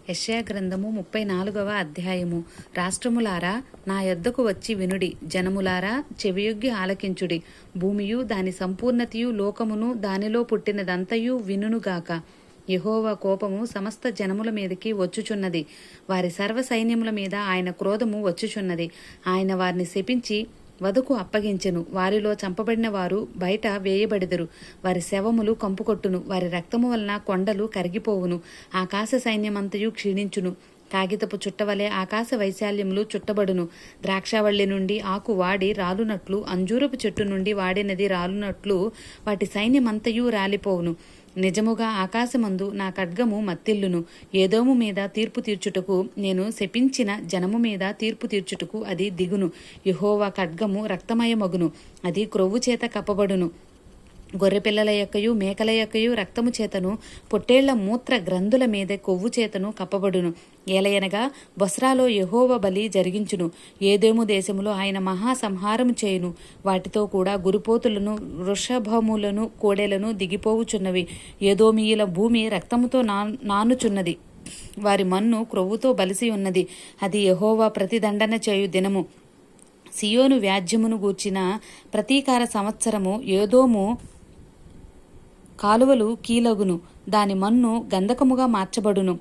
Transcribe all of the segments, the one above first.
యెషయా గ్రంథము 34వ అధ్యాయము. రాష్ట్రములారా నా యొద్దకు వచ్చి వినుడి, జనములారా చెవియొగ్గి ఆలకించుడి. భూమియు దాని సంపూర్ణతయు లోకమును దానిలో పుట్టినదంతయు వినుగాక. యెహోవా కోపము సమస్త జనముల మీదకి వచ్చుచున్నది, వారి సర్వ సైన్యముల మీద ఆయన క్రోధము వచ్చుచున్నది. ఆయన వారిని శపించి వధకు అప్పగించెను. వారిలో చంపబడిన వారు బయట వేయబడిదరు. వారి శవములు కంపుకొట్టును, వారి రక్తము వలన కొండలు కరిగిపోవును. ఆకాశ సైన్యమంతయు క్షీణించును. కాగితపు చుట్టవలే ఆకాశ వైశాల్యములు చుట్టబడును. ద్రాక్షవల్లి నుండి ఆకు వాడి రాలునట్లు, అంజూరపు చెట్టు నుండి వాడినది రాలునట్లు వాటి సైన్యమంతయు రాలిపోవును. నిజముగా ఆకాశమందు నా ఖడ్గము మత్తిల్లును. ఏదోము మీద తీర్పు తీర్చుటకు, నేను శపించిన జనము మీద తీర్పు తీర్చుటకు అది దిగును. యెహోవా ఖడ్గము రక్తమయమగును, అది క్రొవ్వు చేత కప్పబడును. గొర్రెపిల్లల యొక్కయు మేకల యొక్కయు రక్తము చేతను, పొట్టేళ్ల మూత్ర గ్రంథుల మీద కొవ్వు చేతను కప్పబడును. ఏలయనగా బొస్రాలో యెహోవా బలి జరిగించును. ఏదోము దేశములో ఆయన మహా సంహారము చేయును. వాటితో కూడా గురిపోతులను, వృషభములను, కోడెలను దిగిపోవుచున్నవి. ఏదోమీయుల భూమి రక్తముతో నానుచున్నది, వారి మన్ను క్రొవ్వుతో బలిసి ఉన్నది. అది యెహోవా ప్రతిదండన చేయు దినము. సియోను వ్యాజ్యమును గూర్చిన ప్రతీకార సంవత్సరము. ఏదోము కాలువలు కీలగును, దాని మన్ను గంధకముగా మార్చబడును.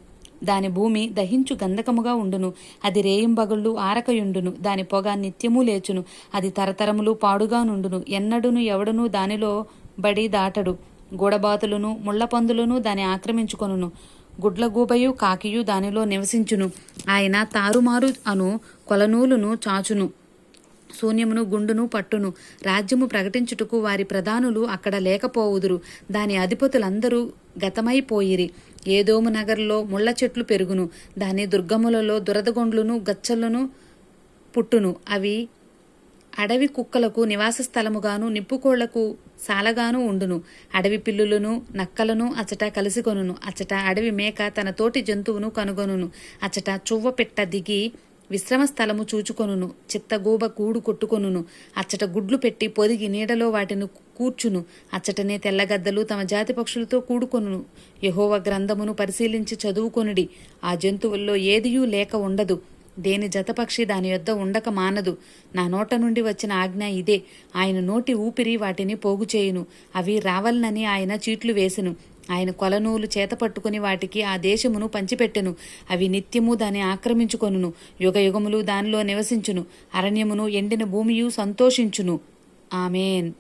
దాని భూమి దహించు గంధకముగా ఉండును. అది రేయింబగళ్ళు ఆరకయుండును. దాని పొగ నిత్యము లేచును. అది తరతరములు పాడుగా నుండును. ఎన్నడును ఎవడును దానిలో బడి దాటడు. గూడబాతులను ముళ్లపందులను దాని ఆక్రమించుకొనును. గుడ్లగూబయు కాకియు దానిలో నివసించును. ఆయన తారుమారు అను కొలనూలును చాచును, శూన్యమును గుండును పట్టును. రాజ్యము ప్రకటించుటకు వారి ప్రధానులు అక్కడ లేకపోవుదురు. దాని అధిపతులందరూ గతమైపోయిరి. ఏదోము నగరులో ముళ్ళ చెట్లు పెరుగును. దాని దుర్గములలో దురదగొండ్లును గచ్చలను పుట్టును. అవి అడవి కుక్కలకు నివాస స్థలముగాను, నిప్పుకోళ్లకు సాలగాను ఉండును. అడవి పిల్లులను నక్కలను అచట కలిసికొనును. అచట అడవి మేక తన తోటి జంతువును కనుగొనును. అచట చువ్వ పెట్ట దిగి విశ్రమ స్థలము చూచుకొనును. చిత్తగూబ కూడు కొట్టుకొనును. అచ్చట గుడ్లు పెట్టి పొదిగి నీడలో వాటిని కూర్చును. అచ్చటనే తెల్లగద్దలు తమ జాతి పక్షులతో కూడుకొనును. యెహోవా గ్రంథమును పరిశీలించి చదువుకొనుడి. ఆ జంతువుల్లో ఏదియూ లేక ఉండదు. దేని జతపక్షి దాని యొద్ద ఉండక మానదు. నా నోట నుండి వచ్చిన ఆజ్ఞ ఇదే. ఆయన నోటి ఊపిరి వాటిని పోగుచేయును. అవి రావాలనని ఆయన చీట్లు వేసెను. ఆయన కొలనూలు చేత పట్టుకుని వాటికి ఆ దేశమును పంచిపెట్టెను. అవి నిత్యము దాన్ని ఆక్రమించుకొనును. యుగయుగములు దానిలో నివసించును. అరణ్యమును ఎండిన భూమియు సంతోషించును. ఆమేన్.